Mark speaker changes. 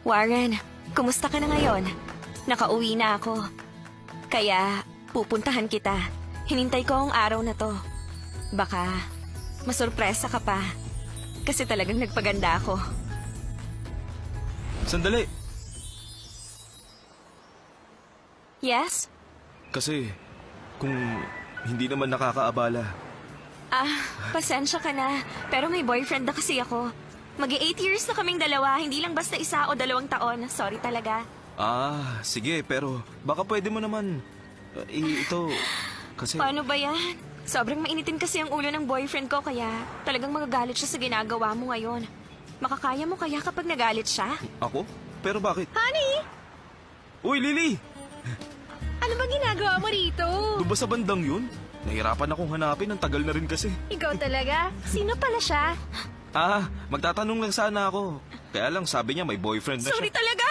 Speaker 1: Warren, kumusta ka na ngayon? Nakauwi na ako. Kaya, pupuntahan kita. Hinintay ko ang araw na to. Baka, masurpresa ka pa. Kasi talagang nagpaganda ako.
Speaker 2: Sandali.
Speaker 1: Yes?
Speaker 2: Kasi, kung hindi naman nakakaabala.
Speaker 1: Pasensya ka na. Pero may boyfriend na kasi ako. Mag-8 years na kaming dalawa, hindi lang basta 1 o 2 taon. Sorry talaga.
Speaker 2: Sige, pero baka pwede mo naman. Ito, kasi...
Speaker 1: Paano ba yan? Sobrang mainitin kasi ang ulo ng boyfriend ko, kaya talagang magagalit siya sa ginagawa mo ngayon. Makakaya mo kaya kapag nagalit siya?
Speaker 2: Ako? Pero bakit?
Speaker 3: Honey!
Speaker 2: Uy, Lily!
Speaker 3: Ano ba ginagawa mo rito?
Speaker 2: Doon ba sa bandang yun? Nahirapan akong hanapin, ang tagal na rin kasi.
Speaker 3: Ikaw talaga? Sino pala siya?
Speaker 2: Magtatanong lang sana ako. Kaya lang sabi niya may boyfriend na
Speaker 1: Sorry
Speaker 2: siya.
Speaker 1: talaga!